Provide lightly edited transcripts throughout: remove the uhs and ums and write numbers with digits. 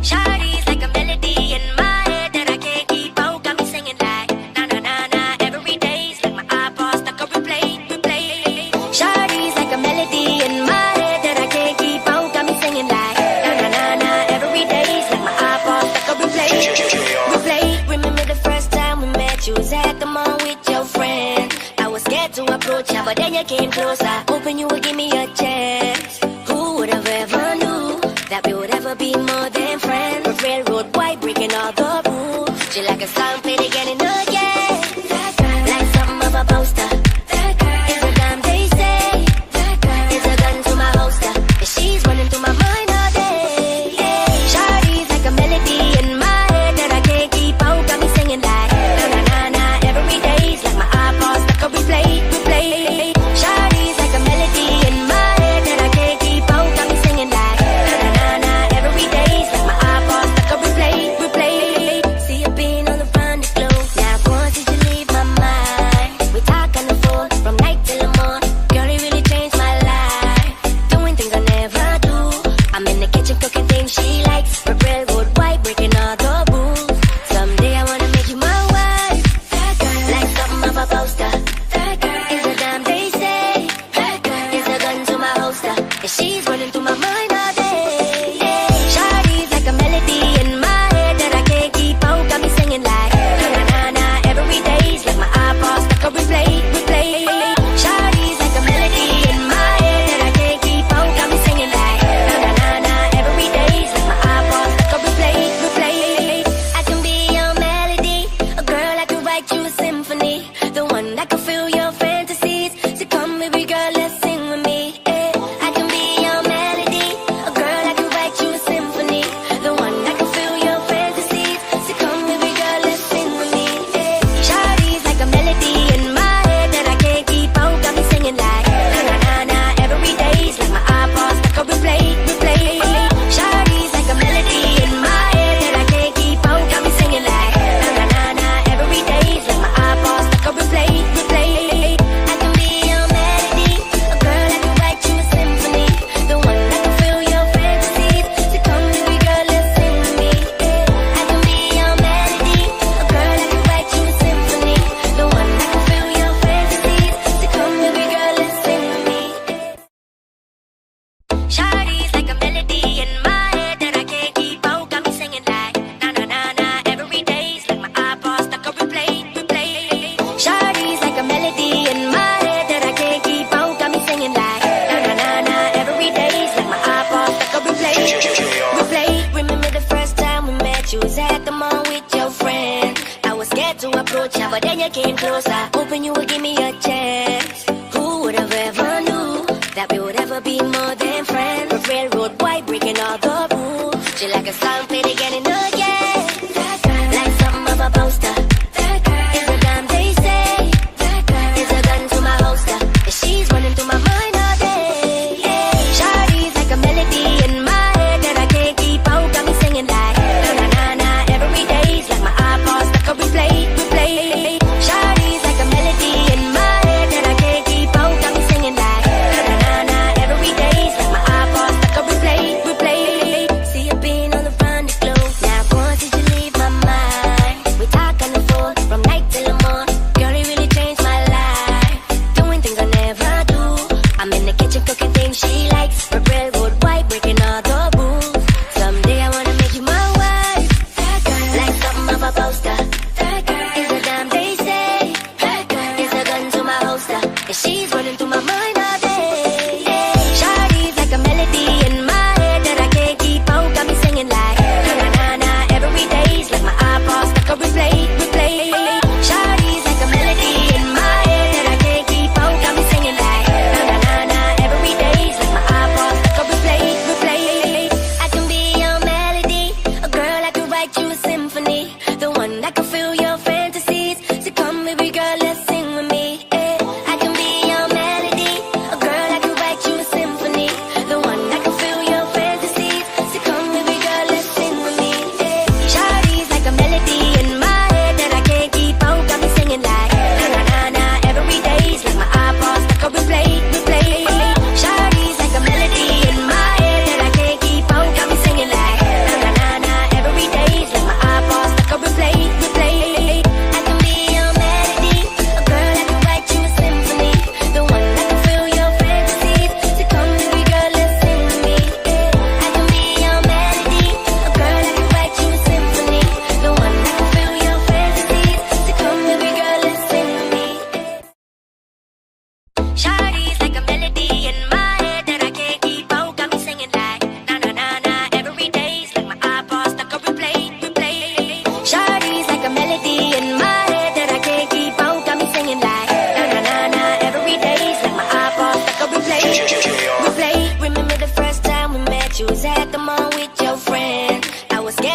Shawty's like a melody in my head that I can't keep out. Got me singing like na na na na. Every day's like my iPod stuck on replay, replay. Shawty's like a melody in my head that I can't keep out. Got me singing like na na na na. Every day's like my iPod stuck on replay, replay. Remember the first time we met? You was at the mall with your friend. I was scared to approach ya, but then you came closer, hoping you would give me a chance. Who would have ever knew that we would ever be more than friends? A railroad white breaking all the rules. She like a song played again and again. Like something of a poster. It's a damn they say. It's a gun to my holster, and she's running through my mind all day. Shawty's like a melody in my head that I can't keep out. Got me singing like na na na na. Every day's like my iPod stuck on replay, replay. Shawty's like a melody in my head that I can't keep out. Got me singing like na na na na. Every day's like my iPod stuck on replay, replay. See you being all around the globe. Now once did you leave my mind? We talk on the phone from night till the morning. Girl, it really changed my life. Doing things I never do. I'm in the kitchen cooking things she likes. Her railroad white breaking all the rules. Someday I wanna make you my wife. Like something of a poster. It's a damn they say. It's a gun to my holster, and she's running through my mind all day. Shawty's like a melody in my head that I can't keep out. Got me singing like na na na na. Every day's like my iPod stuck on replay, replay. Shawty's like a melody in my head that I can't keep out. Got me singing like na na na na. Every day's like my iPod stuck on replay, replay. I can be your melody, a girl I could write you a symphony, the one that can fill your fantasies. So come, baby girl, let's sing with me. I can be your melody, a girl I could write you a symphony, the one that can fill your fantasies. So come, baby girl, let's sing with me. Shawty's like a melody in my head that I can't keep out. Got me singing like na na na na. Every day's like my iPod stuck on replay, replay. Shawty's like a melody in my head that I can't keep out. Got me singing like na na na na. Every day's like my iPod stuck on replay, replay. I can be your melody, a girl I can write you a symphony, the one that can fill your fantasies. So come, baby girl, let's sing with me. I can be your melody, a girl I can write you a symphony, the one that can fill your fantasies. So come, baby girl, let's sing with me. Shawty's like a melody in my head that I can't keep out. Got me singing like na na na na. Every day's like my iPod stuck on replay, replay. Shawty's like a melody in my head that I can't keep out. Got me singing like na na na na. Every day's like my iPod stuck on replay, replay. Remember the first time we met? You was at the mall with your friend. I was scared to approach ya, but then you came closer, hoping you would give me a chance. Who would have ever knew that we would ever be more than friends? A railroad white breaking all the rules. She like a song played again and again. Like something of a poster. It's a damn they say. It's a gun to my holster, and she's running through my mind all day. Shawty's like a melody in my head that I can't keep out. Got me singing like na na na na. Every day's like my iPod stuck on replay, replay. Shawty's like a melody in my head that I can't keep out. Got me singing like na na na na. Every day's like my iPod stuck on replay, replay. See you being all around the globe.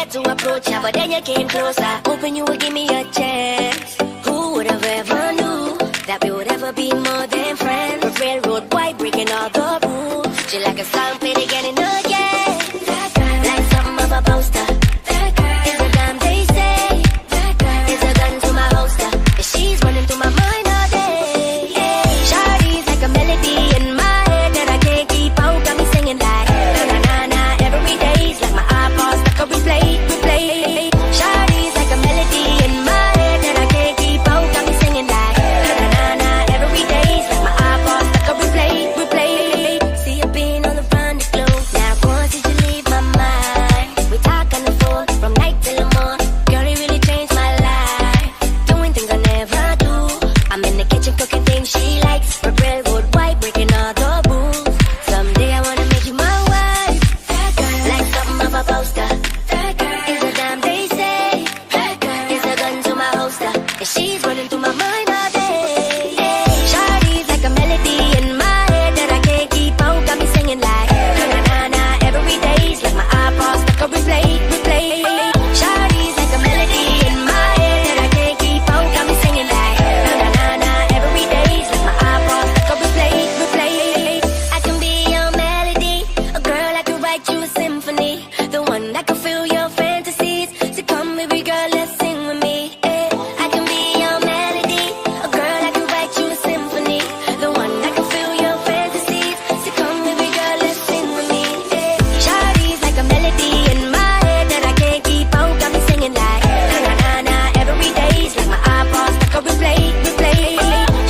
scared to approach her, but then you came closer, hoping you would give me a chance. Who would have ever knew that we would ever be more than friends? A railroad white breaking all the rules. She like a song played again and again. Like something of a poster. It's a damn they say. It's a gun to my holster. And she's running through my mind all day. Shawty's like a melody in my head that I can't keep out. Got me singing like na na na every day's like my iPod stuck on replay. Shawty's like a melody in my head that I can't keep out. Got me singing like na na na every day's like my iPod stuck on replay. See you been on the run to glow. Now once did you leave my mind? We talk on the phone from night till the morning. Girl, it really changed my life. Doing things I never do. I'm in the kitchen cooking things she likes. We're railroad white breaking all the rules. Someday I wanna make you my wife. Like something of a poster. It's a damn they say. It's a gun to my holster. And she's running through my mind all day. Shawty's like a melody in my head that I can't keep out. Got me singing like na na na every day's like my iPod stuck on replay. Shawty's like a melody in my head that I can't keep out. Got me singing like na na na every day's like my iPod stuck on replay. I can be your melody, a girl I can write you a symphony, the one that can fill your fantasies. So come, baby girl, let's sing with me. I can be your melody, a girl I can write you a symphony, the one that can fill your fantasies. So come, baby girl, let's sing with me. Shawty's like a melody in my head that I can't keep out. Got me singing like na na na every day's like my iPod stuck on replay.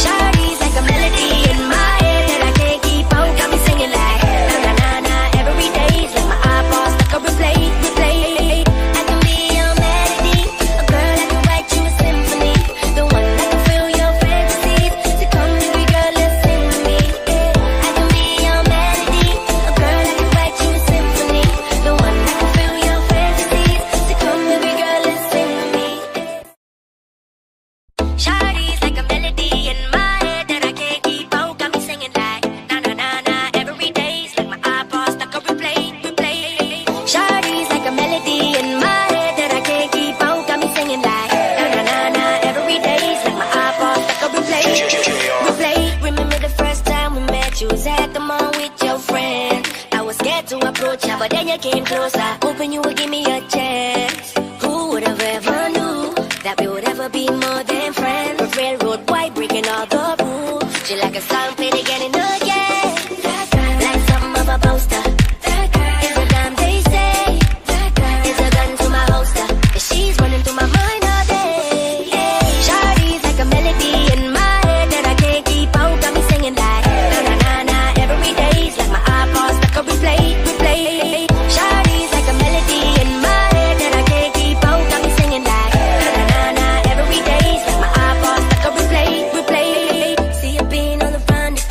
Shawty's like a melody in my head that I can't keep out. Got me singing like na na na every day's like my iPod stuck on replay. I can be your melody, a girl I can write you a symphony, the one that can fill your fantasies. So come, baby girl, let's sing with me. I can be your melody, a girl I can write you a symphony, the one that can fill your fantasies. So come, baby girl, let's sing with me. Shawty's like a melody in my head that I can't keep out. Got me singing like na na na na every day's like my iPod stuck on replay. Shawty's like a melody in my head that I can't keep out. Got me singing like na na na na every day's like my iPod stuck on replay. Remember the first time we met? You was at the mall with your friend. I was scared to approach her, but then you came closer, hoping you would give me a chance. Who would have ever knew that we would ever be more than friends? A railroad white breaking all the rules. She like a song played again and again. Like something of a poster. It's a damn they say. It's a gun to my holster. And she's running through my mind all day. Shawty's like a melody in my head that I can't keep out. Got me singing like na na na na every day's like my iPod stuck on replay. Shawty's like a melody in my head that I can't keep out. Got me singing like na na na every day's like my iPod stuck on replay. See you been on the run to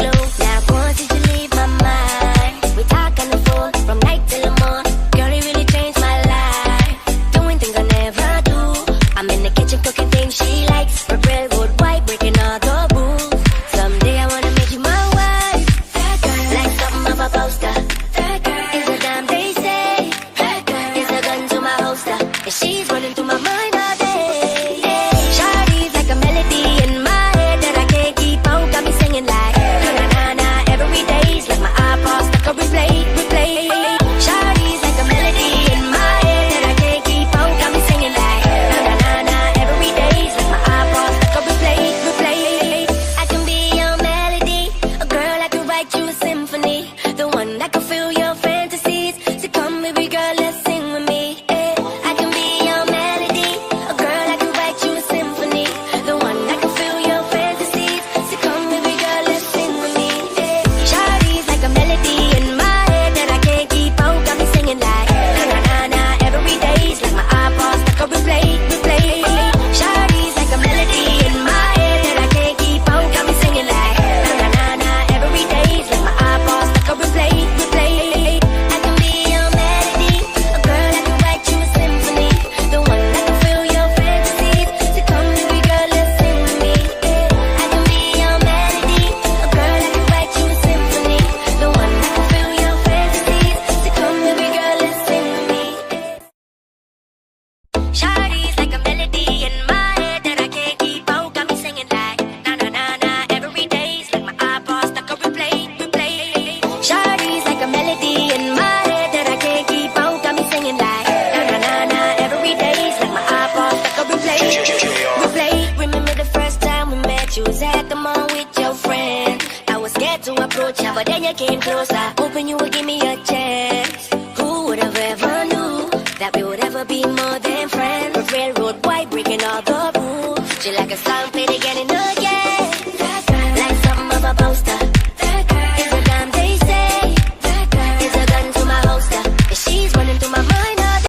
like the mall with your friend. I was scared to approach ya, but then you came closer. Hoping you would give me a chance. Who would have ever knew that we would ever be more than friends? A railroad boy breaking all the rules. She like a song played again in the